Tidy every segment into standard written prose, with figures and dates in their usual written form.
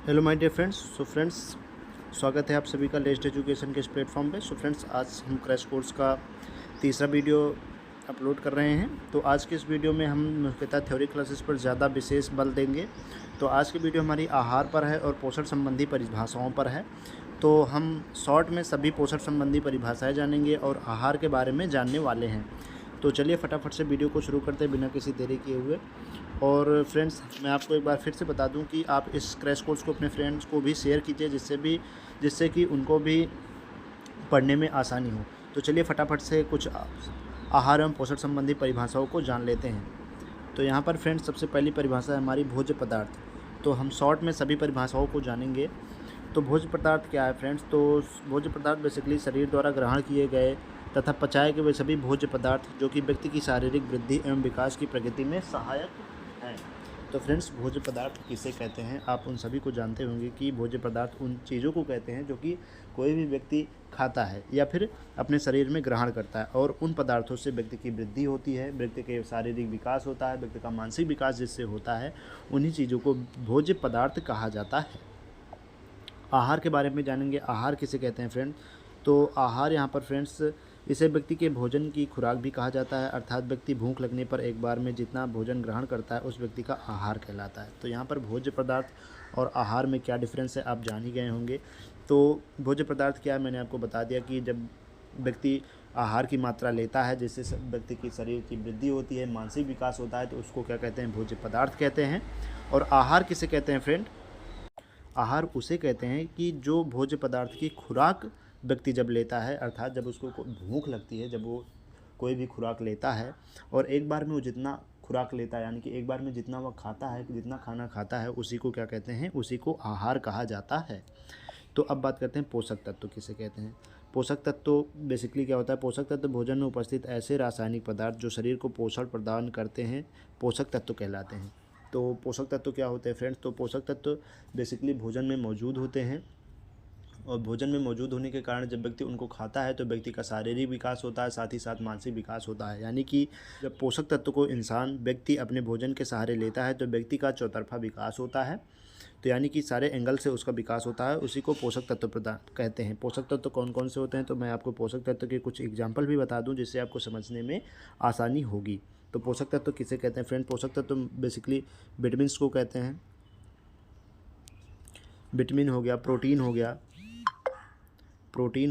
Hello my dear friends. Friends, स्वागत है आप सभी का लेस्ट एजुकेशन के इस प्लेटफॉर्म पे। फ्रेंड्स, आज हम क्रैश कोर्स का तीसरा वीडियो अपलोड कर रहे हैं। तो आज के इस वीडियो में हम मुख्यतः थ्योरी क्लासेस पर ज़्यादा विशेष बल देंगे। तो आज की वीडियो हमारी आहार पर है और पोषण संबंधी परिभाषाओं पर है। तो हम शॉर्ट में सभी पोषण संबंधी परिभाषाएँ जानेंगे और आहार के बारे में जानने वाले हैं। तो चलिए फटाफट से वीडियो को शुरू करते हैं बिना किसी देरी किए हुए। और फ्रेंड्स, मैं आपको एक बार फिर से बता दूं कि आप इस क्रैश कोर्स को अपने फ्रेंड्स को भी शेयर कीजिए, जिससे कि उनको भी पढ़ने में आसानी हो। तो चलिए फटाफट से कुछ आहार एवं पोषण संबंधी परिभाषाओं को जान लेते हैं। तो यहाँ पर फ्रेंड्स, सबसे पहली परिभाषा है हमारी भोज्य पदार्थ। तो हम शॉर्ट में सभी परिभाषाओं को जानेंगे। तो भोज्य पदार्थ क्या है फ्रेंड्स? तो भोज्य पदार्थ बेसिकली शरीर द्वारा ग्रहण किए गए तथा पचाए गए वे सभी भोज्य पदार्थ जो कि व्यक्ति की शारीरिक वृद्धि एवं विकास की प्रगति में सहायक हैं। तो फ्रेंड्स, भोज्य पदार्थ किसे कहते हैं आप उन सभी को जानते होंगे कि भोज्य पदार्थ उन चीज़ों को कहते हैं जो कि कोई भी व्यक्ति खाता है या फिर अपने शरीर में ग्रहण करता है, और उन पदार्थों से व्यक्ति की वृद्धि होती है, व्यक्ति के शारीरिक विकास होता है, व्यक्ति का मानसिक विकास जिससे होता है, उन्हीं चीज़ों को भोज्य पदार्थ कहा जाता है। आहार के बारे में जानेंगे। आहार किसे कहते हैं फ्रेंड? तो आहार यहाँ पर फ्रेंड्स, इसे व्यक्ति के भोजन की खुराक भी कहा जाता है, अर्थात व्यक्ति भूख लगने पर एक बार में जितना भोजन ग्रहण करता है उस व्यक्ति का आहार कहलाता है। तो यहाँ पर भोज्य पदार्थ और आहार में क्या डिफरेंस है आप जान ही गए होंगे। तो भोज्य पदार्थ क्या है, मैंने आपको बता दिया कि जब व्यक्ति आहार की मात्रा लेता है जिससे व्यक्ति की शरीर की वृद्धि होती है, मानसिक विकास होता है, तो उसको क्या कहते हैं? भोज्य पदार्थ कहते हैं। और आहार किसे कहते हैं फ्रेंड? आहार उसे कहते हैं कि जो भोज्य पदार्थ की खुराक व्यक्ति जब लेता है, अर्थात जब उसको भूख लगती है, जब वो कोई भी खुराक लेता है और एक बार में वो जितना खुराक लेता है, यानी कि एक बार में जितना वह खाता है, जितना खाना खाता है, उसी को क्या कहते हैं? उसी को आहार कहा जाता है। तो अब बात करते हैं पोषक तत्व किसे कहते हैं। पोषक तत्व बेसिकली क्या होता है? पोषक तत्व भोजन में उपस्थित ऐसे रासायनिक पदार्थ जो शरीर को पोषण प्रदान करते हैं, पोषक तत्व कहलाते हैं। तो पोषक तत्व क्या होते हैं फ्रेंड्स? तो पोषक तत्व बेसिकली भोजन में मौजूद होते हैं, और भोजन में मौजूद होने के कारण जब व्यक्ति उनको खाता है तो व्यक्ति का शारीरिक विकास होता है, साथ ही साथ मानसिक विकास होता है। यानी कि जब पोषक तत्व को व्यक्ति अपने भोजन के सहारे लेता है तो व्यक्ति का चौतरफा विकास होता है। तो यानी कि सारे एंगल से उसका विकास होता है, उसी को पोषक तत्व प्रदान कहते हैं। पोषक तत्व कौन कौन से होते हैं? तो मैं आपको पोषक तत्व के कुछ एग्जाम्पल भी बता दूं जिससे आपको समझने में आसानी होगी। तो पोषक तत्व किसे कहते हैं फ्रेंड? पोषक तत्व बेसिकली विटामिन्स को कहते हैं। विटामिन हो गया, प्रोटीन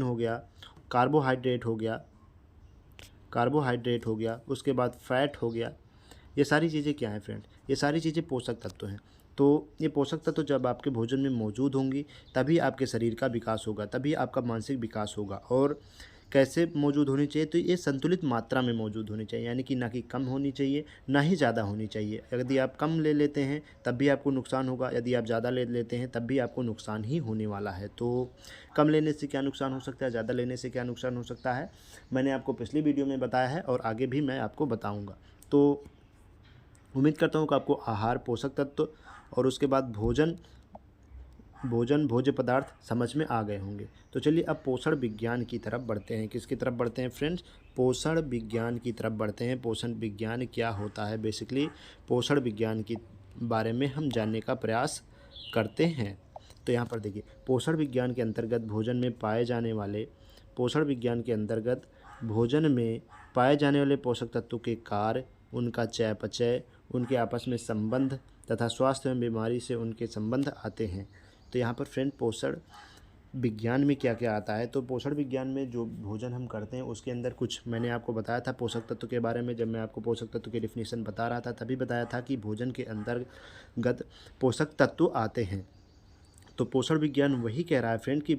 हो गया, कार्बोहाइड्रेट हो गया, उसके बाद फैट हो गया। ये सारी चीज़ें क्या हैं फ्रेंड? ये सारी चीज़ें पोषक तत्व हैं। तो ये पोषक तत्व जब आपके भोजन में मौजूद होंगी तभी आपके शरीर का विकास होगा, तभी आपका मानसिक विकास होगा। और कैसे मौजूद होनी चाहिए? तो ये संतुलित मात्रा में मौजूद होनी चाहिए, यानी कि ना कि कम होनी चाहिए ना ही ज़्यादा होनी चाहिए। यदि आप कम ले लेते हैं तब भी आपको नुकसान होगा, यदि आप ज़्यादा ले लेते हैं तब भी आपको नुकसान ही होने वाला है। तो कम लेने से क्या नुकसान हो सकता है, ज़्यादा लेने से क्या नुकसान हो सकता है, मैंने आपको पिछली वीडियो में बताया है और आगे भी मैं आपको बताऊँगा। तो उम्मीद करता हूँ कि आपको आहार, पोषक तत्व और उसके बाद भोज्य पदार्थ समझ में आ गए होंगे। तो चलिए अब पोषण विज्ञान की तरफ बढ़ते हैं। किसकी तरफ बढ़ते हैं फ्रेंड्स? पोषण विज्ञान की तरफ बढ़ते हैं। पोषण विज्ञान क्या होता है? बेसिकली पोषण विज्ञान के बारे में हम जानने का प्रयास करते हैं। तो यहाँ पर देखिए, पोषण विज्ञान के अंतर्गत भोजन में पाए जाने वाले पोषक तत्वों के कार्य, उनका चयापचय, उनके आपस में संबंध तथा स्वास्थ्य एवं बीमारी से उनके संबंध आते हैं। तो यहाँ पर फ्रेंड, पोषण विज्ञान में क्या क्या आता है? तो पोषण विज्ञान में जो भोजन हम करते हैं उसके अंदर कुछ मैंने आपको बताया था पोषक तत्व के बारे में। जब मैं आपको पोषक तत्व की डिफिनीशन बता रहा था तभी बताया था कि भोजन के अंतर्गत पोषक तत्व आते हैं। तो पोषण विज्ञान वही कह रहा है फ्रेंड कि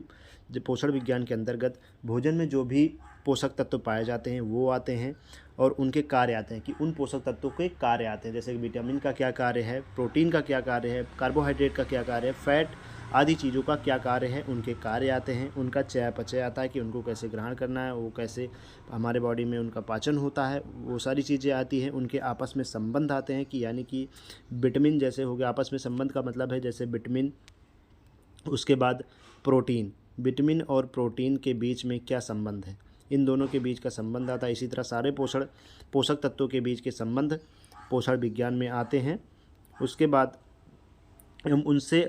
जो पोषण विज्ञान के अंतर्गत भोजन में जो भी पोषक तत्व पाए जाते हैं वो आते हैं, और उनके कार्य आते हैं कि उन पोषक तत्वों के कार्य आते हैं। जैसे कि विटामिन का क्या कार्य है, प्रोटीन का क्या कार्य है, कार्बोहाइड्रेट का क्या कार्य है, फैट आदि चीज़ों का क्या कार्य है, उनके कार्य आते हैं। उनका चयापचय आता है कि उनको कैसे ग्रहण करना है, वो कैसे हमारे बॉडी में उनका पाचन होता है, वो सारी चीज़ें आती हैं। उनके आपस में संबंध आते हैं कि यानी कि विटामिन जैसे हो गया, आपस में संबंध का मतलब है जैसे विटामिन, उसके बाद प्रोटीन, विटामिन और प्रोटीन के बीच में क्या संबंध है, इन दोनों के बीच का संबंध आता है। इसी तरह सारे पोषक तत्वों के बीच के संबंध पोषण विज्ञान में आते हैं। उसके बाद हम उनसे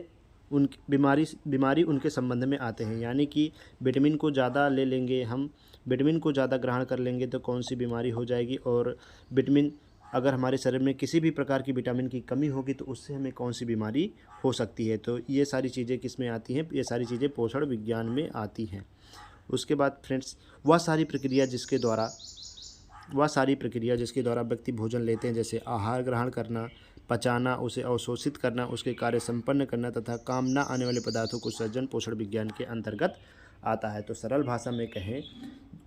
उन बीमारी उनके संबंध में आते हैं। यानी कि विटामिन को ज़्यादा ले लेंगे हम, विटामिन को ज़्यादा ग्रहण कर लेंगे तो कौन सी बीमारी हो जाएगी, और विटामिन अगर हमारे शरीर में किसी भी प्रकार की विटामिन की कमी होगी तो उससे हमें कौन सी बीमारी हो सकती है। तो ये सारी चीज़ें किस में आती हैं, ये सारी चीज़ें पोषण विज्ञान में आती हैं। उसके बाद फ्रेंड्स वह सारी प्रक्रिया जिसके द्वारा व्यक्ति भोजन लेते हैं, जैसे आहार ग्रहण करना, पचाना, उसे अवशोषित करना, उसके कार्य संपन्न करना तथा काम न आने वाले पदार्थों को सर्जन पोषण विज्ञान के अंतर्गत आता है। तो सरल भाषा में कहें,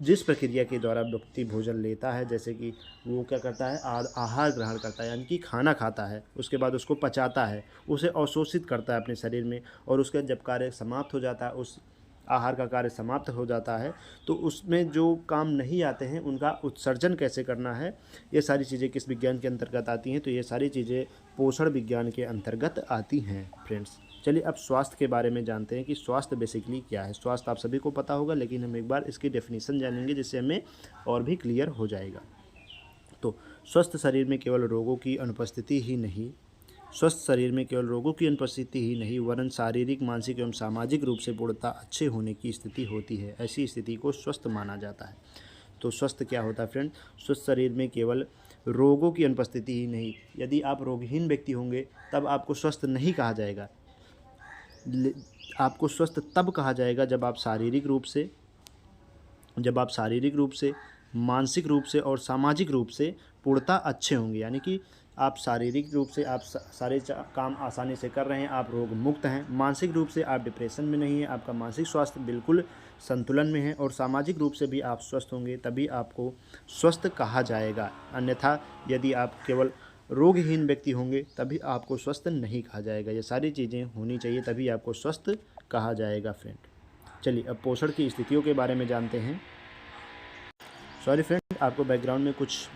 जिस प्रक्रिया के द्वारा व्यक्ति भोजन लेता है, जैसे कि वो क्या करता है, आहार ग्रहण करता है यानी कि खाना खाता है, उसके बाद उसको पचाता है, उसे अवशोषित करता है अपने शरीर में, और उसका जब कार्य समाप्त हो जाता है, उस आहार का कार्य समाप्त हो जाता है, तो उसमें जो काम नहीं आते हैं उनका उत्सर्जन कैसे करना है, ये सारी चीज़ें किस विज्ञान के अंतर्गत आती हैं, तो ये सारी चीज़ें पोषण विज्ञान के अंतर्गत आती हैं फ्रेंड्स। चलिए अब स्वास्थ्य के बारे में जानते हैं कि स्वास्थ्य बेसिकली क्या है। स्वास्थ्य आप सभी को पता होगा, लेकिन हम एक बार इसकी डेफिनेशन जानेंगे जिससे हमें और भी क्लियर हो जाएगा। तो स्वस्थ शरीर में केवल रोगों की अनुपस्थिति ही नहीं वरन शारीरिक, मानसिक एवं सामाजिक रूप से पूर्णतः अच्छे होने की स्थिति होती है। ऐसी स्थिति को स्वस्थ माना जाता है। तो स्वस्थ क्या होता है फ्रेंड? स्वस्थ शरीर में केवल रोगों की अनुपस्थिति ही नहीं, यदि आप रोगहीन व्यक्ति होंगे तब आपको स्वस्थ नहीं कहा जाएगा। आपको स्वस्थ तब कहा जाएगा जब आप शारीरिक रूप से, मानसिक रूप से और सामाजिक रूप से पूर्णतः अच्छे होंगे। यानी कि आप शारीरिक रूप से आप सारे काम आसानी से कर रहे हैं, आप रोग मुक्त हैं, मानसिक रूप से आप डिप्रेशन में नहीं हैं, आपका मानसिक स्वास्थ्य बिल्कुल संतुलन में है, और सामाजिक रूप से भी आप स्वस्थ होंगे, तभी आपको स्वस्थ कहा जाएगा। अन्यथा यदि आप केवल रोगहीन व्यक्ति होंगे तभी आपको स्वस्थ नहीं कहा जाएगा। ये सारी चीज़ें होनी चाहिए तभी आपको स्वस्थ कहा जाएगा फ्रेंड। चलिए अब पोषण की स्थितियों के बारे में जानते हैं। सॉरी फ्रेंड, आपको बैकग्राउंड में कुछ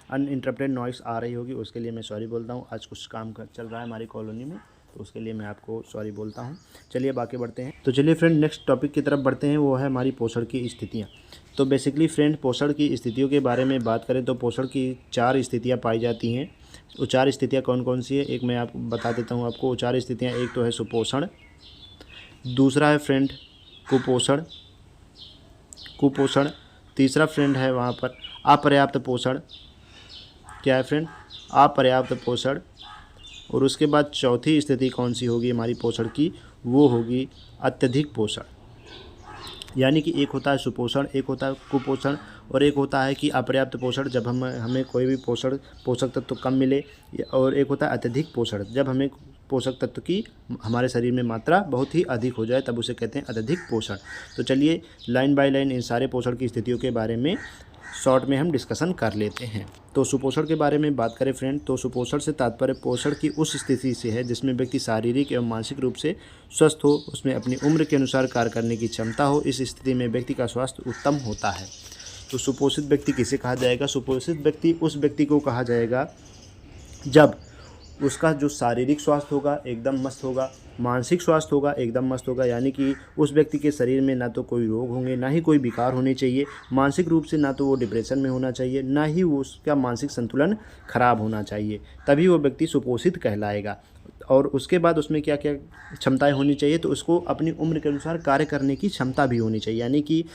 अनइंटरप्टेड नॉइस आ रही होगी, उसके लिए मैं सॉरी बोलता हूँ। आज कुछ काम चल रहा है हमारी कॉलोनी में, तो उसके लिए मैं आपको सॉरी बोलता हूँ। चलिए अब आगे बढ़ते हैं। तो चलिए फ्रेंड नेक्स्ट टॉपिक की तरफ बढ़ते हैं, वो है हमारी पोषण की स्थितियाँ। तो बेसिकली फ्रेंड पोषण की स्थितियों के बारे में बात करें तो पोषण की 4 स्थितियाँ पाई जाती हैं। वो 4 स्थितियाँ कौन कौन सी है, एक मैं आपको बता देता हूँ आपको। 4 स्थितियाँ, एक तो है सुपोषण, दूसरा है फ्रेंड कुपोषण, तीसरा फ्रेंड है वहाँ पर अपर्याप्त पोषण। क्या है फ्रेंड? अपर्याप्त पोषण। और उसके बाद चौथी स्थिति कौन सी होगी हमारी पोषण की, वो होगी अत्यधिक पोषण। यानी कि एक होता है सुपोषण, एक होता है कुपोषण, और एक होता है कि अपर्याप्त पोषण, जब हमें कोई भी पोषक तत्व कम मिले, और एक होता है अत्यधिक पोषण, जब हमें पोषक तत्व की हमारे शरीर में मात्रा बहुत ही अधिक हो जाए तब उसे कहते हैं अत्यधिक पोषण। तो चलिए लाइन बाय लाइन इन सारे पोषण की स्थितियों के बारे में शॉर्ट में हम डिस्कशन कर लेते हैं। तो सुपोषण के बारे में बात करें फ्रेंड, तो सुपोषण से तात्पर्य पोषण की उस स्थिति से है जिसमें व्यक्ति शारीरिक एवं मानसिक रूप से स्वस्थ हो, उसमें अपनी उम्र के अनुसार कार्य करने की क्षमता हो। इस स्थिति में व्यक्ति का स्वास्थ्य उत्तम होता है। तो सुपोषित व्यक्ति किसे कहा जाएगा? सुपोषित व्यक्ति उस व्यक्ति को कहा जाएगा जब उसका जो शारीरिक स्वास्थ्य होगा एकदम मस्त होगा, मानसिक स्वास्थ्य होगा एकदम मस्त होगा। यानी कि उस व्यक्ति के शरीर में ना तो कोई रोग होंगे, ना ही कोई विकार होने चाहिए, मानसिक रूप से ना तो वो डिप्रेशन में होना चाहिए, ना ही वो उसका मानसिक संतुलन खराब होना चाहिए, तभी वो व्यक्ति सुपोषित कहलाएगा। और उसके बाद उसमें क्या क्या क्षमताएं होनी चाहिए, तो उसको अपनी उम्र के अनुसार कार्य करने की क्षमता भी होनी चाहिए। यानी कि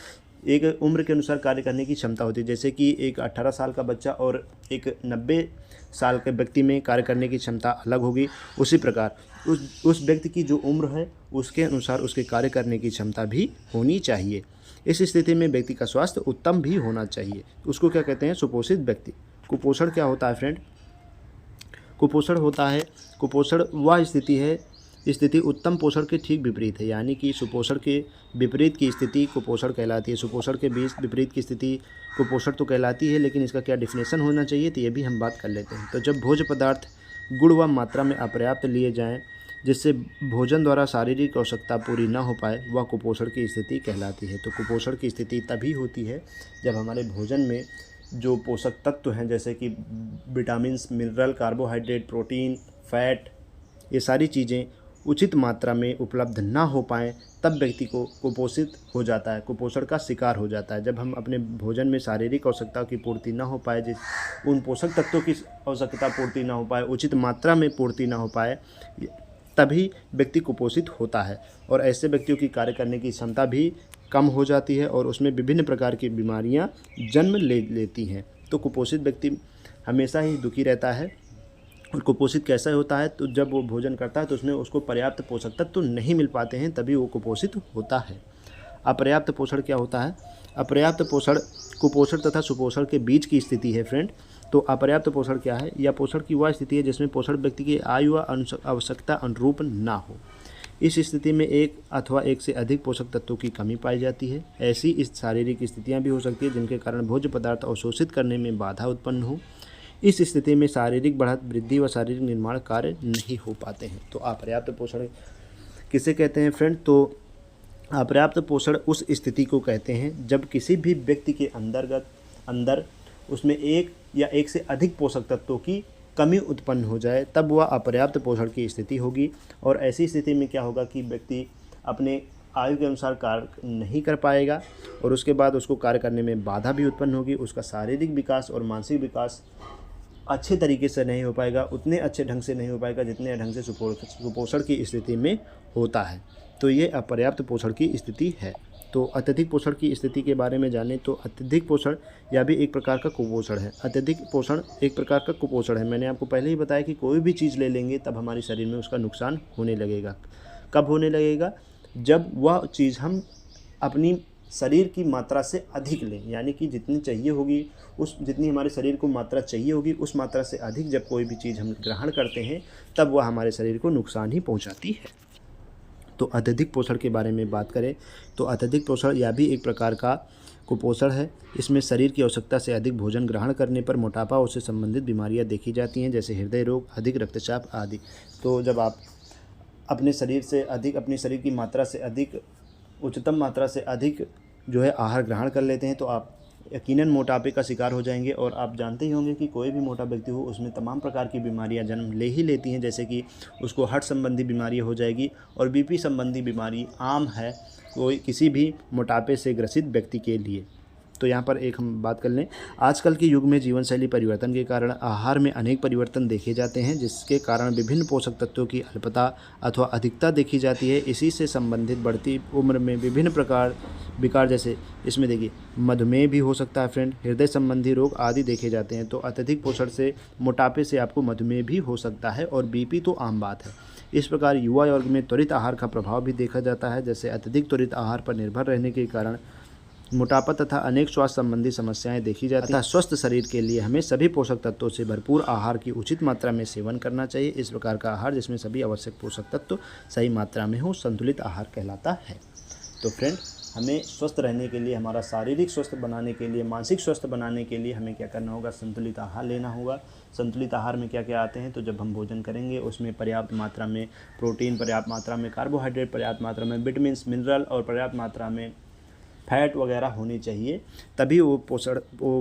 एक उम्र के अनुसार कार्य करने की क्षमता होती है, जैसे कि एक 18 साल का बच्चा और एक 90 साल के व्यक्ति में कार्य करने की क्षमता अलग होगी। उसी प्रकार उस व्यक्ति की जो उम्र है उसके अनुसार उसके कार्य करने की क्षमता भी होनी चाहिए। इस स्थिति में व्यक्ति का स्वास्थ्य उत्तम भी होना चाहिए। उसको क्या कहते हैं? सुपोषित व्यक्ति। कुपोषण क्या होता है फ्रेंड? कुपोषण वह स्थिति उत्तम पोषण के ठीक विपरीत है। यानी कि सुपोषण के विपरीत की स्थिति कुपोषण कहलाती है। सुपोषण के बीच विपरीत की स्थिति कुपोषण तो कहलाती है, लेकिन इसका क्या डिफिनेशन होना चाहिए तो ये भी हम बात कर लेते हैं। तो जब भोज्य पदार्थ गुण व मात्रा में अपर्याप्त लिए जाएं, जिससे भोजन द्वारा शारीरिक आवश्यकता पूरी ना हो पाए, वह कुपोषण की स्थिति कहलाती है। तो कुपोषण की स्थिति तभी होती है जब हमारे भोजन में जो पोषक तत्व हैं, जैसे कि vitamins, mineral, carbohydrate, protein, fat, ये सारी चीज़ें उचित मात्रा में उपलब्ध ना हो पाएँ, तब व्यक्ति को कुपोषित हो जाता है, कुपोषण का शिकार हो जाता है। जब हम अपने भोजन में शारीरिक आवश्यकता की पूर्ति ना हो पाए, उन पोषक तत्वों की आवश्यकता पूर्ति ना हो पाए, उचित मात्रा में पूर्ति ना हो पाए, तभी व्यक्ति कुपोषित होता है और ऐसे व्यक्तियों की कार्य करने की क्षमता भी कम हो जाती है और उसमें विभिन्न प्रकार की बीमारियां जन्म ले लेती हैं। तो कुपोषित व्यक्ति हमेशा ही दुखी रहता है। और कुपोषित कैसा होता है, तो जब वो भोजन करता है तो उसमें उसको पर्याप्त पोषक तत्व तो नहीं मिल पाते हैं, तभी वो कुपोषित होता है। अपर्याप्त पोषण क्या होता है? अपर्याप्त पोषण कुपोषण तथा सुपोषण के बीच की स्थिति है फ्रेंड। तो अपर्याप्त पोषण क्या है? यह पोषण की वह स्थिति है जिसमें पोषण व्यक्ति की आयु व आवश्यकता अनुरूप ना हो। इस स्थिति में एक अथवा एक से अधिक पोषक तत्वों की कमी पाई जाती है। ऐसी इस शारीरिक स्थितियां भी हो सकती है जिनके कारण भोज्य पदार्थ अवशोषित करने में बाधा उत्पन्न हो। इस स्थिति में शारीरिक बढ़त, वृद्धि व शारीरिक निर्माण कार्य नहीं हो पाते हैं। तो अपर्याप्त पोषण किसे कहते हैं फ्रेंड? तो अपर्याप्त पोषण उस स्थिति को कहते हैं जब किसी भी व्यक्ति के अंदर उसमें एक या एक से अधिक पोषक तत्वों की कमी उत्पन्न हो जाए, तब वह अपर्याप्त पोषण की स्थिति होगी। और ऐसी स्थिति में क्या होगा कि व्यक्ति अपने आयु के अनुसार कार्य नहीं कर पाएगा और उसके बाद उसको कार्य करने में बाधा भी उत्पन्न होगी। उसका शारीरिक विकास और मानसिक विकास अच्छे तरीके से नहीं हो पाएगा, उतने अच्छे ढंग से नहीं हो पाएगा जितने ढंग से सुपोषण की स्थिति में होता है। तो ये अपर्याप्त पोषण की स्थिति है। तो अत्यधिक पोषण की स्थिति के बारे में जानें तो अत्यधिक पोषण यह भी एक प्रकार का कुपोषण है। अत्यधिक पोषण एक प्रकार का कुपोषण है। मैंने आपको पहले ही बताया कि कोई भी चीज़ ले लेंगे तब हमारे शरीर में उसका नुकसान होने लगेगा। कब होने लगेगा? जब वह चीज़ हम अपनी शरीर की मात्रा से अधिक लें, यानी कि जितनी चाहिए होगी जितनी हमारे शरीर को मात्रा चाहिए होगी उस मात्रा से अधिक जब कोई भी चीज़ हम ग्रहण करते हैं तब वह हमारे शरीर को नुकसान ही पहुंचाती है। तो अत्यधिक पोषण के बारे में बात करें तो अत्यधिक पोषण यह भी एक प्रकार का कुपोषण है। इसमें शरीर की आवश्यकता से अधिक भोजन ग्रहण करने पर मोटापा और उससे संबंधित बीमारियां देखी जाती हैं, जैसे हृदय रोग, अधिक रक्तचाप आदि। तो जब आप अपने शरीर की मात्रा से अधिक, उच्चतम मात्रा से अधिक जो है आहार ग्रहण कर लेते हैं तो आप यकीनन मोटापे का शिकार हो जाएंगे। और आप जानते ही होंगे कि कोई भी मोटा व्यक्ति हो उसमें तमाम प्रकार की बीमारियां जन्म ले ही लेती हैं, जैसे कि उसको हार्ट संबंधी बीमारी हो जाएगी और बीपी संबंधी बीमारी आम है किसी भी मोटापे से ग्रसित व्यक्ति के लिए। तो यहाँ पर एक हम बात कर लें, आजकल के युग में जीवनशैली परिवर्तन के कारण आहार में अनेक परिवर्तन देखे जाते हैं, जिसके कारण विभिन्न पोषक तत्वों की अल्पता अथवा अधिकता देखी जाती है। इसी से संबंधित बढ़ती उम्र में विभिन्न प्रकार विकार, जैसे इसमें देखिए मधुमेह भी हो सकता है फ्रेंड, हृदय संबंधी रोग आदि देखे जाते हैं। तो अत्यधिक पोषण से मोटापे से आपको मधुमेह भी हो सकता है और बीपी तो आम बात है। इस प्रकार युवा वर्ग में त्वरित आहार का प्रभाव भी देखा जाता है, जैसे अत्यधिक त्वरित आहार पर निर्भर रहने के कारण मोटापा तथा अनेक स्वास्थ्य संबंधी समस्याएं देखी जाती हैं। स्वस्थ शरीर के लिए हमें सभी पोषक तत्वों से भरपूर आहार की उचित मात्रा में सेवन करना चाहिए। इस प्रकार का आहार जिसमें सभी आवश्यक पोषक तत्व सही मात्रा में हो संतुलित आहार कहलाता है। तो फ्रेंड, हमें स्वस्थ रहने के लिए, हमारा शारीरिक स्वस्थ बनाने के लिए, मानसिक स्वस्थ बनाने के लिए हमें क्या करना होगा? संतुलित आहार लेना होगा। संतुलित आहार में क्या क्या आते हैं? तो जब हम भोजन करेंगे उसमें पर्याप्त मात्रा में प्रोटीन, पर्याप्त मात्रा में कार्बोहाइड्रेट, पर्याप्त मात्रा में विटामिन, मिनरल और पर्याप्त मात्रा में फैट वगैरह होनी चाहिए, तभी वो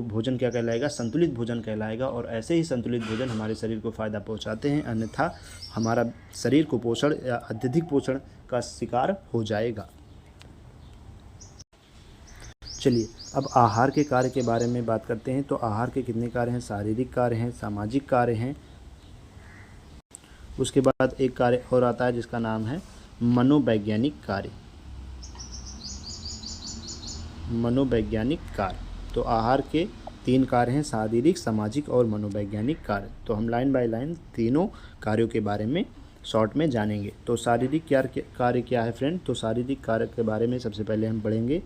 भोजन क्या कहलाएगा? संतुलित भोजन कहलाएगा। और ऐसे ही संतुलित भोजन हमारे शरीर को फ़ायदा पहुंचाते हैं, अन्यथा हमारा शरीर कुपोषण या अत्यधिक पोषण का शिकार हो जाएगा। चलिए अब आहार के कार्य के बारे में बात करते हैं। तो आहार के कितने कार्य हैं? शारीरिक कार्य हैं, सामाजिक कार्य हैं, उसके बाद एक कार्य और आता है जिसका नाम है मनोवैज्ञानिक कार्य। मनोवैज्ञानिक कार्य। तो आहार के 3 कार्य हैं, शारीरिक, सामाजिक और मनोवैज्ञानिक कार्य। तो हम लाइन बाय लाइन तीनों कार्यों के बारे में शॉर्ट में जानेंगे। तो शारीरिक कार्य क्या है फ्रेंड? तो शारीरिक कार्य के बारे में सबसे पहले हम पढ़ेंगे।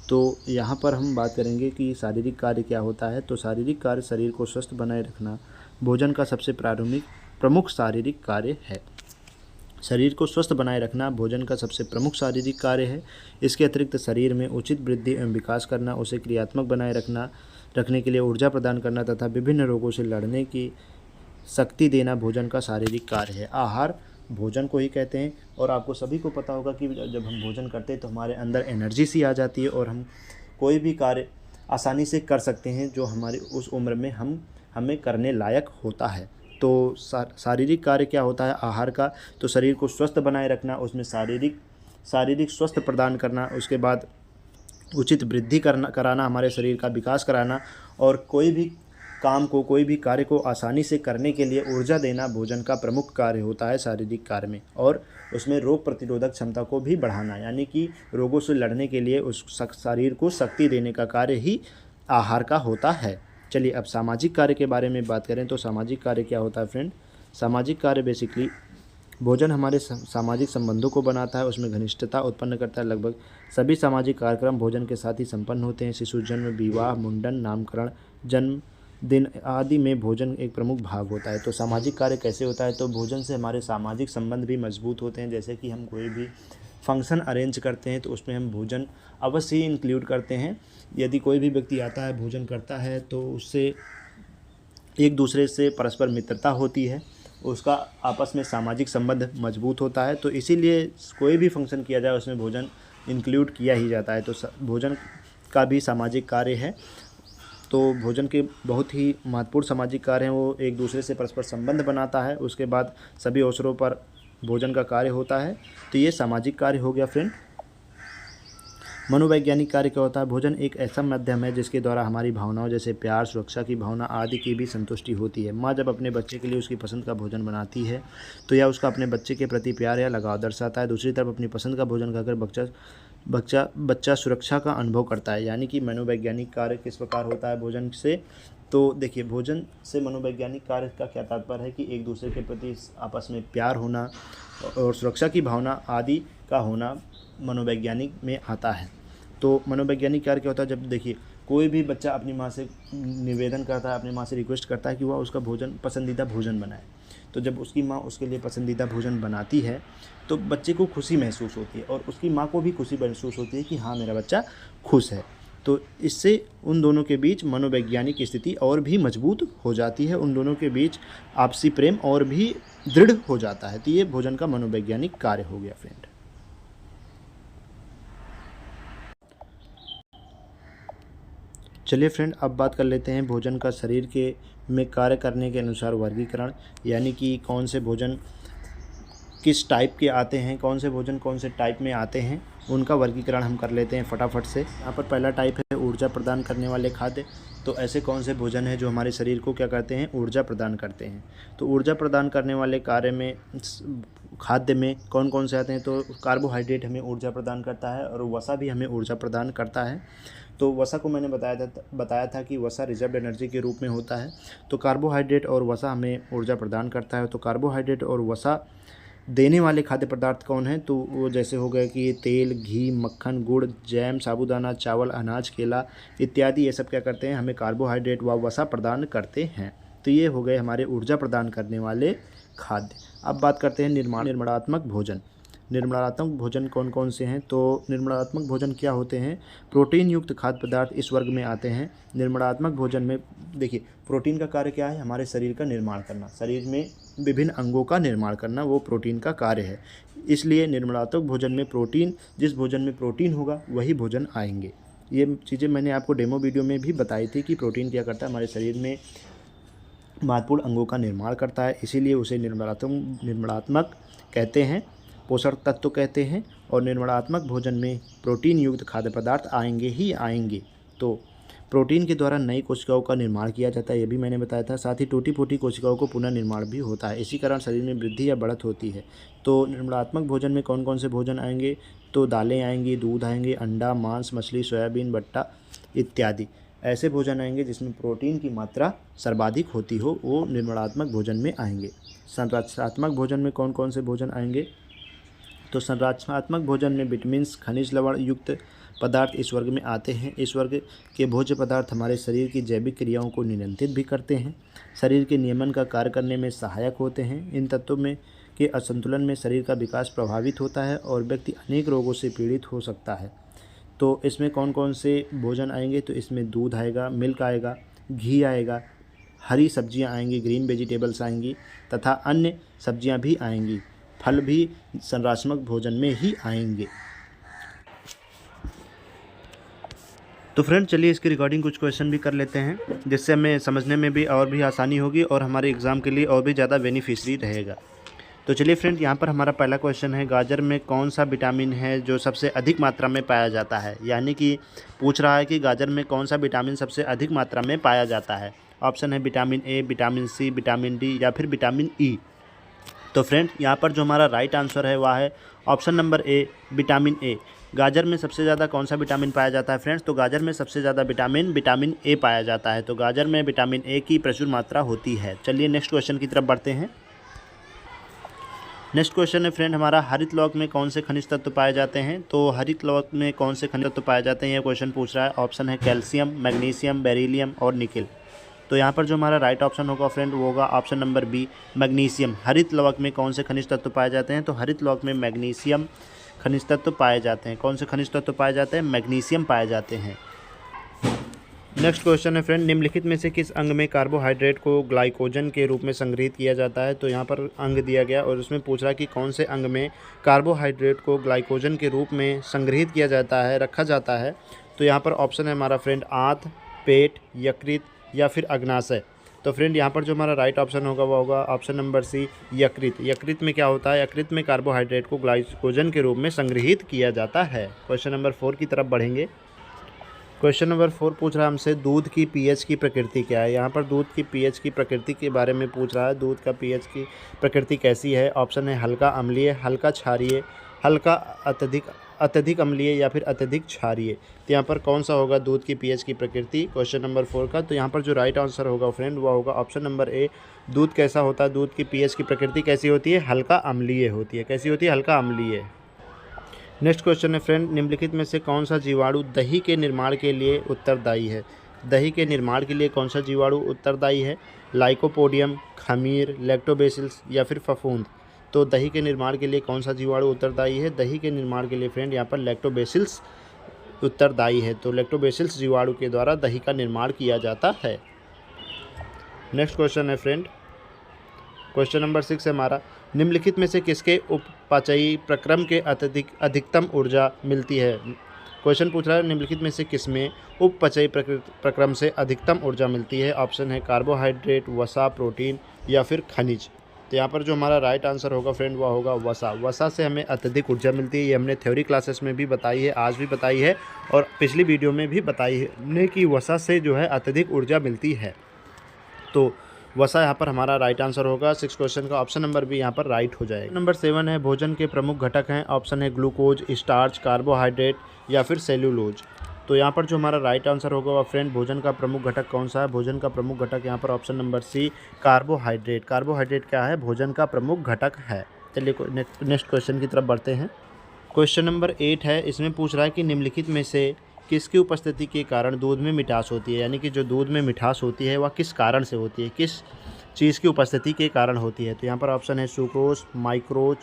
तो यहाँ पर हम बात करेंगे कि शारीरिक कार्य क्या होता है। तो शारीरिक कार्य शरीर को स्वस्थ बनाए रखना भोजन का सबसे प्रमुख शारीरिक कार्य है। शरीर को स्वस्थ बनाए रखना भोजन का सबसे प्रमुख शारीरिक कार्य है। इसके अतिरिक्त शरीर में उचित वृद्धि एवं विकास करना, उसे क्रियात्मक बनाए रखने के लिए ऊर्जा प्रदान करना तथा विभिन्न रोगों से लड़ने की शक्ति देना भोजन का शारीरिक कार्य है। आहार भोजन को ही कहते हैं। और आपको सभी को पता होगा कि जब हम भोजन करते हैं तो हमारे अंदर एनर्जी सी आ जाती है और हम कोई भी कार्य आसानी से कर सकते हैं जो हमारी उस उम्र में हमें करने लायक होता है। तो शारीरिक कार्य क्या होता है आहार का? तो शरीर को स्वस्थ बनाए रखना, उसमें शारीरिक स्वस्थ प्रदान करना, उसके बाद उचित वृद्धि कराना, हमारे शरीर का विकास कराना और कोई भी काम को, कोई भी कार्य को आसानी से करने के लिए ऊर्जा देना भोजन का प्रमुख कार्य होता है शारीरिक कार्य में। और उसमें रोग प्रतिरोधक क्षमता को भी बढ़ाना, यानी कि रोगों से लड़ने के लिए उस शरीर को शक्ति देने का कार्य ही आहार का होता है। चलिए अब सामाजिक कार्य के बारे में बात करें तो सामाजिक कार्य क्या होता है फ्रेंड। सामाजिक कार्य बेसिकली भोजन हमारे सामाजिक संबंधों को बनाता है, उसमें घनिष्ठता उत्पन्न करता है। लगभग सभी सामाजिक कार्यक्रम भोजन के साथ ही संपन्न होते हैं। शिशु जन्म, विवाह, मुंडन, नामकरण, जन्मदिन आदि में भोजन एक प्रमुख भाग होता है। तो सामाजिक कार्य कैसे होता है, तो भोजन से हमारे सामाजिक संबंध भी मजबूत होते हैं। जैसे कि हम कोई भी फंक्शन अरेंज करते हैं तो उसमें हम भोजन अवश्य ही इंक्लूड करते हैं। यदि कोई भी व्यक्ति आता है, भोजन करता है, तो उससे एक दूसरे से परस्पर मित्रता होती है, उसका आपस में सामाजिक संबंध मजबूत होता है। तो इसीलिए कोई भी फंक्शन किया जाए उसमें भोजन इंक्लूड किया ही जाता है। तो भोजन का भी सामाजिक कार्य है। तो भोजन के बहुत ही महत्वपूर्ण सामाजिक कार्य हैं, वो एक दूसरे से परस्पर संबंध बनाता है। उसके बाद सभी अवसरों पर भोजन का कार्य होता है। तो ये सामाजिक कार्य हो गया फ्रेंड। मनोवैज्ञानिक कार्य क्या होता है। भोजन एक ऐसा माध्यम है जिसके द्वारा हमारी भावनाओं जैसे प्यार, सुरक्षा की भावना आदि की भी संतुष्टि होती है। माँ जब अपने बच्चे के लिए उसकी पसंद का भोजन बनाती है तो यह उसका अपने बच्चे के प्रति प्यार या लगाव दर्शाता है। दूसरी तरफ अपनी पसंद का भोजन खाकर बच्चा सुरक्षा का अनुभव करता है। यानी कि मनोवैज्ञानिक कार्य किस प्रकार होता है भोजन से। तो देखिए, भोजन से मनोवैज्ञानिक कार्य का क्या तात्पर्य है कि एक दूसरे के प्रति आपस में प्यार होना और सुरक्षा की भावना आदि का होना मनोवैज्ञानिक में आता है। तो मनोवैज्ञानिक कार्य क्या होता है, जब देखिए कोई भी बच्चा अपनी माँ से निवेदन करता है, अपनी माँ से रिक्वेस्ट करता है कि वह उसका पसंदीदा भोजन बनाए। तो जब उसकी माँ उसके लिए पसंदीदा भोजन बनाती है तो बच्चे को खुशी महसूस होती है और उसकी माँ को भी खुशी महसूस होती है कि हाँ, मेरा बच्चा खुश है। तो इससे उन दोनों के बीच मनोवैज्ञानिक स्थिति और भी मजबूत हो जाती है, उन दोनों के बीच आपसी प्रेम और भी दृढ़ हो जाता है। तो ये भोजन का मनोवैज्ञानिक कार्य हो गया फ्रेंड। चलिए फ्रेंड, अब बात कर लेते हैं भोजन का शरीर के में कार्य करने के अनुसार वर्गीकरण, यानी कि कौन से भोजन किस टाइप के आते हैं, कौन से भोजन कौन से टाइप में आते हैं, उनका वर्गीकरण हम कर लेते हैं फटाफट से। यहाँ पर पहला टाइप है ऊर्जा प्रदान करने वाले खाद्य। तो ऐसे कौन से भोजन हैं जो हमारे शरीर को क्या करते हैं, ऊर्जा प्रदान करते हैं। तो ऊर्जा प्रदान करने वाले कार्य में खाद्य में कौन कौन से आते हैं, तो कार्बोहाइड्रेट हमें ऊर्जा प्रदान करता है और वसा भी हमें ऊर्जा प्रदान करता है। तो वसा को मैंने बताया था कि वसा रिजर्व एनर्जी के रूप में होता है। तो कार्बोहाइड्रेट और वसा हमें ऊर्जा प्रदान करता है। तो कार्बोहाइड्रेट और वसा देने वाले खाद्य पदार्थ कौन हैं, तो वो जैसे हो गए कि तेल, घी, मक्खन, गुड़, जैम, साबूदाना, चावल, अनाज, केला इत्यादि। ये सब क्या करते हैं, हमें कार्बोहाइड्रेट व वसा प्रदान करते हैं। तो ये हो गए हमारे ऊर्जा प्रदान करने वाले खाद्य। अब बात करते हैं निर्माणात्मक भोजन। निर्माणात्मक भोजन कौन कौन से हैं, तो निर्माणात्मक भोजन क्या होते हैं, प्रोटीन युक्त खाद्य पदार्थ इस वर्ग में आते हैं। निर्माणात्मक भोजन में देखिए, प्रोटीन का कार्य क्या है, हमारे शरीर का निर्माण करना, शरीर में विभिन्न अंगों का निर्माण करना, वो प्रोटीन का कार्य है। इसलिए निर्माणात्मक भोजन में प्रोटीन, जिस भोजन में प्रोटीन होगा वही भोजन आएंगे। ये चीज़ें मैंने आपको डेमो वीडियो में भी बताई थी कि प्रोटीन क्या करता है, हमारे शरीर में महत्वपूर्ण अंगों का निर्माण करता है, इसीलिए उसे निर्माणात्मक कहते हैं, पोषक तत्व कहते हैं। और निर्माणात्मक भोजन में प्रोटीन युक्त खाद्य पदार्थ आएंगे ही आएंगे। तो प्रोटीन के द्वारा नई कोशिकाओं का निर्माण किया जाता है, ये भी मैंने बताया था। साथ ही टूटी फूटी कोशिकाओं को पुनर्निर्माण भी होता है, इसी कारण शरीर में वृद्धि या बढ़त होती है। तो निर्माणात्मक भोजन में कौन कौन से भोजन आएंगे, तो दालें आएंगी, दूध आएंगे, अंडा, मांस, मछली, सोयाबीन, भट्टा इत्यादि ऐसे भोजन आएंगे जिसमें प्रोटीन की मात्रा सर्वाधिक होती हो, वो निर्माणात्मक भोजन में आएंगे। संरचनात्मक भोजन में कौन कौन से भोजन आएंगे, तो संरचनात्मक भोजन में विटामिन्स, खनिज लवण युक्त पदार्थ इस वर्ग में आते हैं। इस वर्ग के भोज्य पदार्थ हमारे शरीर की जैविक क्रियाओं को नियंत्रित भी करते हैं, शरीर के नियमन का कार्य करने में सहायक होते हैं। इन तत्वों में के असंतुलन में शरीर का विकास प्रभावित होता है और व्यक्ति अनेक रोगों से पीड़ित हो सकता है। तो इसमें कौन कौन से भोजन आएंगे, तो इसमें दूध आएगा, मिल्क आएगा, घी आएगा, हरी सब्जियां आएंगी, ग्रीन वेजिटेबल्स आएंगी तथा अन्य सब्जियां भी आएंगी, फल भी संरचनात्मक भोजन में ही आएंगे। तो फ्रेंड, चलिए इसकी रिकॉर्डिंग कुछ क्वेश्चन भी कर लेते हैं, जिससे हमें समझने में भी और भी आसानी होगी और हमारे एग्ज़ाम के लिए और भी ज़्यादा बेनिफिशियरी रहेगा। तो चलिए फ्रेंड, यहाँ पर हमारा पहला क्वेश्चन है, गाजर में कौन सा विटामिन है जो सबसे अधिक मात्रा में पाया जाता है। यानी कि पूछ रहा है कि गाजर में कौन सा विटामिन सबसे अधिक मात्रा में पाया जाता है। ऑप्शन है vitamin A, vitamin C, vitamin D या फिर विटामिन ई। तो फ्रेंड यहाँ पर जो हमारा राइट आंसर है वह है option number A, vitamin A. गाजर में सबसे ज़्यादा कौन सा विटामिन पाया जाता है फ्रेंड्स? तो गाजर में सबसे ज़्यादा विटामिन ए पाया जाता है। तो गाजर में विटामिन ए की प्रचुर मात्रा होती है। चलिए नेक्स्ट क्वेश्चन की तरफ बढ़ते हैं। नेक्स्ट क्वेश्चन है फ्रेंड हमारा, हरित लौक में कौन से खनिज तत्व पाए जाते हैं? तो हरित लौक में कौन से खनिज तत्व पाए जाते हैं, यह क्वेश्चन पूछ रहा है। ऑप्शन है कैल्शियम, मैग्नीशियम, बेरिलियम और निकेल। तो यहाँ पर जो हमारा राइट ऑप्शन होगा फ्रेंड वो होगा ऑप्शन नंबर बी, मैग्नीशियम। हरित लौक में कौन से खनिज तत्व पाए जाते हैं? तो हरित लौक में मैग्नीशियम खनिज तत्व पाए जाते हैं। कौन से खनिज तत्व पाए जाते हैं? मैग्नीशियम पाए जाते हैं। नेक्स्ट क्वेश्चन है फ्रेंड, निम्नलिखित में से किस अंग में कार्बोहाइड्रेट को ग्लाइकोजन के रूप में संग्रहित किया जाता है? तो यहाँ पर अंग दिया गया और उसमें पूछ रहा है कि कौन से अंग में कार्बोहाइड्रेट को ग्लाइकोजन के रूप में संग्रहित किया जाता है, रखा जाता है। तो यहाँ पर ऑप्शन है हमारा फ्रेंड आंत, पेट, यकृत या फिर अग्नाशय। तो फ्रेंड यहाँ पर जो हमारा राइट ऑप्शन होगा वो होगा ऑप्शन नंबर सी, यकृत। यकृत में क्या होता है? यकृत में कार्बोहाइड्रेट को ग्लाइकोजन के रूप में संग्रहित किया जाता है। क्वेश्चन नंबर 4 की तरफ बढ़ेंगे। क्वेश्चन नंबर 4 पूछ रहा है हमसे, दूध की पीएच की प्रकृति क्या है? यहाँ पर दूध की पीएच की प्रकृति के बारे में पूछ रहा है। दूध का पीएच की प्रकृति कैसी है? ऑप्शन है हल्का अम्लीय, हल्का क्षारीय, हल्का अत्यधिक अम्लीय या फिर अत्यधिक क्षारीय। तो यहाँ पर कौन सा होगा दूध की पीएच की प्रकृति क्वेश्चन नंबर 4 का? तो यहाँ पर जो राइट आंसर होगा फ्रेंड वह होगा ऑप्शन नंबर ए, दूध कैसा होता है, दूध की पीएच की प्रकृति कैसी होती है? हल्का अम्लीय होती है। कैसी होती है? हल्का अम्लीय। नेक्स्ट क्वेश्चन है फ्रेंड, निम्नलिखित में से कौन सा जीवाणु दही के निर्माण के लिए उत्तरदायी है? दही के निर्माण के लिए कौन सा जीवाणु उत्तरदायी है? लाइकोपोडियम, खमीर, लैक्टोबैसिलस या फिर फफूंद। तो दही के निर्माण के लिए कौन सा जीवाणु उत्तरदायी है? दही के निर्माण के लिए फ्रेंड यहाँ पर लैक्टोबैसिलस उत्तरदायी है। तो लैक्टोबैसिलस जीवाणु के द्वारा दही का निर्माण किया जाता है। नेक्स्ट क्वेश्चन है फ्रेंड, क्वेश्चन नंबर 6 है हमारा, निम्नलिखित में से किसके उपपाचयी प्रक्रम के अधिकतम ऊर्जा मिलती है? क्वेश्चन पूछ रहा है निम्नलिखित में से किसमें उपपचयी प्रक्रम से अधिकतम ऊर्जा मिलती है? ऑप्शन है कार्बोहाइड्रेट, वसा, प्रोटीन या फिर खनिज। तो यहाँ पर जो हमारा राइट आंसर होगा फ्रेंड वह होगा वसा। वसा से हमें अत्यधिक ऊर्जा मिलती है। ये हमने थ्योरी क्लासेस में भी बताई है, आज भी बताई है और पिछली वीडियो में भी बताई है कि वसा से जो है अत्यधिक ऊर्जा मिलती है। तो वसा यहाँ पर हमारा राइट आंसर होगा। 6 क्वेश्चन का ऑप्शन नंबर भी यहाँ पर राइट हो जाएगा। नंबर 7 है, भोजन के प्रमुख घटक हैं। ऑप्शन है ग्लूकोज, स्टार्च, कार्बोहाइड्रेट या फिर सेल्यूलोज। तो यहाँ पर जो हमारा राइट आंसर होगा वह फ्रेंड भोजन का प्रमुख घटक कौन सा है? भोजन का प्रमुख घटक यहाँ पर option number C, carbohydrate. Carbohydrate क्या है? भोजन का प्रमुख घटक है। चलिए नेक्स्ट क्वेश्चन की तरफ बढ़ते हैं। क्वेश्चन नंबर 8 है, इसमें पूछ रहा है कि निम्नलिखित में से किसकी उपस्थिति के कारण दूध में मिठास होती है? यानी कि जो दूध में मिठास होती है वह किस कारण से होती है, किस चीज़ की उपस्थिति के कारण होती है? तो यहाँ पर ऑप्शन है सुक्रोज, माइक्रोज,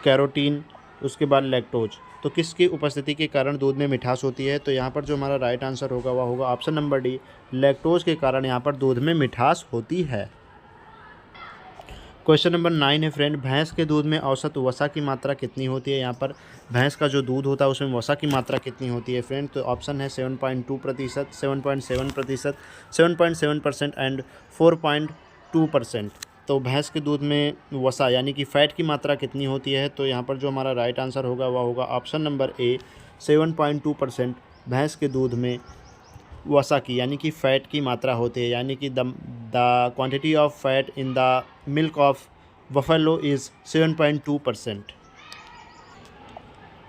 कैरोटीन, उसके बाद लैक्टोज। तो किसकी उपस्थिति के कारण दूध में मिठास होती है? तो यहाँ पर जो हमारा राइट आंसर होगा वह होगा ऑप्शन नंबर डी, लैक्टोज के कारण यहाँ पर दूध में मिठास होती है। क्वेश्चन नंबर 9 है फ्रेंड, भैंस के दूध में औसत वसा की मात्रा कितनी होती है? यहाँ पर भैंस का जो दूध होता है उसमें वसा की मात्रा कितनी होती है फ्रेंड? तो ऑप्शन है 7.2%, 7.7%, 7.7% एंड 4.2%। तो भैंस के दूध में वसा यानी कि फ़ैट की मात्रा कितनी होती है? तो यहाँ पर जो हमारा राइट आंसर होगा वह होगा ऑप्शन नंबर ए, 7.2% भैंस के दूध में वसा की यानी कि फ़ैट की मात्रा होती है। यानी कि the quantity of fat in the milk of buffalo is 7.2%।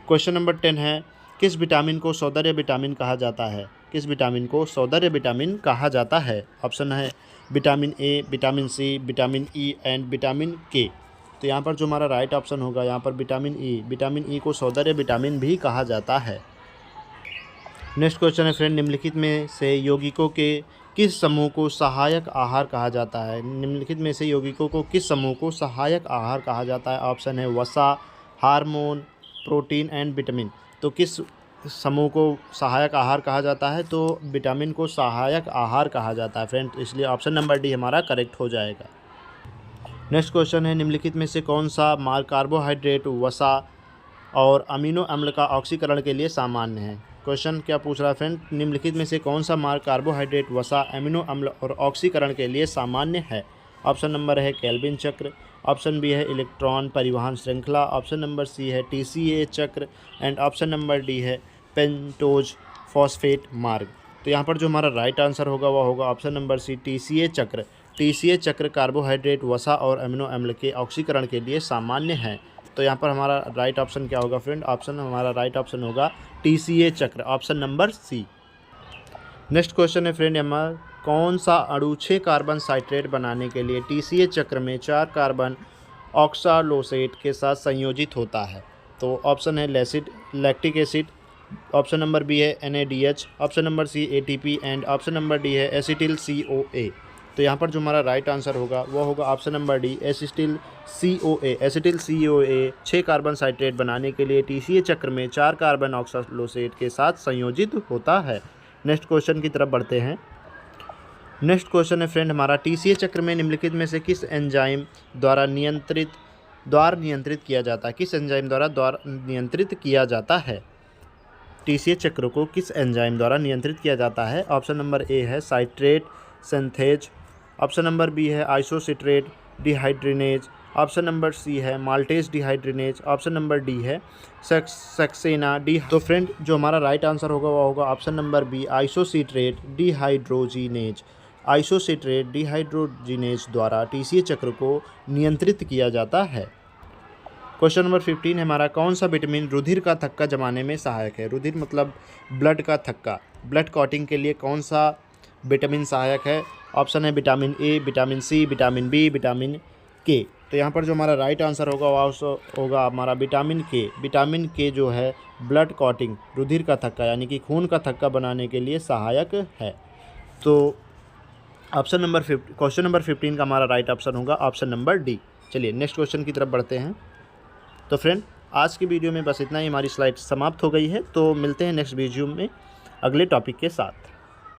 Question number 10 है, किस विटामिन को सौंदर्य विटामिन कहा जाता है? किस विटामिन को सौंदर्य विटामिन कहा जाता है? ऑप्शन है vitamin A, vitamin C, vitamin E and vitamin K. तो यहाँ पर जो हमारा राइट ऑप्शन होगा यहाँ पर विटामिन ई को सौंदर्य विटामिन भी कहा जाता है। नेक्स्ट क्वेश्चन है फ्रेंड, निम्नलिखित में से यौगिकों के किस समूह को सहायक आहार कहा जाता है? निम्नलिखित में से यौगिकों को किस समूह को सहायक आहार कहा जाता है? ऑप्शन है वसा, हार्मोन, प्रोटीन एंड विटामिन। तो किस समूह को सहायक आहार कहा जाता है? तो विटामिन को सहायक आहार कहा जाता है फ्रेंड, इसलिए ऑप्शन नंबर डी हमारा करेक्ट हो जाएगा। नेक्स्ट क्वेश्चन है, निम्नलिखित में से कौन सा मार्ग कार्बोहाइड्रेट, वसा और अमीनो अम्ल का ऑक्सीकरण के लिए सामान्य है? क्वेश्चन क्या पूछ रहा है फ्रेंड, निम्नलिखित में से कौन सा मार्ग कार्बोहाइड्रेट, वसा, अमीनो अम्ल और ऑक्सीकरण के लिए सामान्य है? ऑप्शन नंबर है केल्विन चक्र, ऑप्शन बी है इलेक्ट्रॉन परिवहन श्रृंखला, ऑप्शन नंबर सी है TCA चक्र एंड ऑप्शन नंबर डी है पेंटोज फॉस्फेट मार्ग। तो यहाँ पर जो हमारा राइट आंसर होगा वह होगा ऑप्शन नंबर सी, TCA चक्र। TCA चक्र कार्बोहाइड्रेट, वसा और अमीनो अम्ल के ऑक्सीकरण के लिए सामान्य है। तो यहाँ पर हमारा राइट ऑप्शन क्या होगा फ्रेंड? हमारा राइट ऑप्शन होगा TCA चक्र, option number C. Next question है फ्रेंड, हमारा कौन सा अणु 6 कार्बन साइट्रेट बनाने के लिए TCA चक्र में 4 कार्बन ऑक्सालोसेट के साथ संयोजित होता है? तो ऑप्शन है lactic acid, option number B है NADH, option number C ATP and option number D है एसिटिल COA। तो यहाँ पर जो हमारा राइट आंसर होगा वह होगा option number D, acetyl COA। Acetyl COA 6 carbon citrate बनाने के लिए TCA चक्र में 4 कार्बन ऑक्सालोसेट के साथ संयोजित होता है। नेक्स्ट क्वेश्चन की तरफ बढ़ते हैं। नेक्स्ट क्वेश्चन है फ्रेंड, हमारा TCA चक्र में निम्नलिखित में से किस एंजाइम द्वारा नियंत्रित किया जाता है? किस एंजाइम द्वारा नियंत्रित किया जाता है? TCA चक्र को किस एंजाइम द्वारा नियंत्रित किया जाता है? ऑप्शन नंबर ए है citrate synthase, option number B है isocitrate dehydrogenase, option number C है malate dehydrogenase, option number D है सक्सेना डी। तो फ्रेंड जो हमारा राइट आंसर होगा वह होगा option number B, isocitrate dehydrogenase. Isocitrate dehydrogenase द्वारा TCA चक्र को नियंत्रित किया जाता है। क्वेश्चन नंबर 15 है हमारा, कौन सा विटामिन रुधिर का थक्का जमाने में सहायक है? रुधिर मतलब ब्लड का थक्का। ब्लड क्लॉटिंग के लिए कौन सा विटामिन सहायक है? ऑप्शन है vitamin A, vitamin C, vitamin B, vitamin K. तो यहाँ पर जो हमारा राइट आंसर होगा वह होगा हमारा विटामिन के। विटामिन के जो है ब्लड क्लॉटिंग, रुधिर का थक्का यानी कि खून का थक्का बनाने के लिए सहायक है। तो क्वेश्चन नंबर 15 का हमारा राइट ऑप्शन होगा ऑप्शन नंबर डी। चलिए नेक्स्ट क्वेश्चन की तरफ बढ़ते हैं। तो फ्रेंड आज की वीडियो में बस इतना ही, हमारी स्लाइड समाप्त हो गई है। तो मिलते हैं नेक्स्ट वीडियो में अगले टॉपिक के साथ।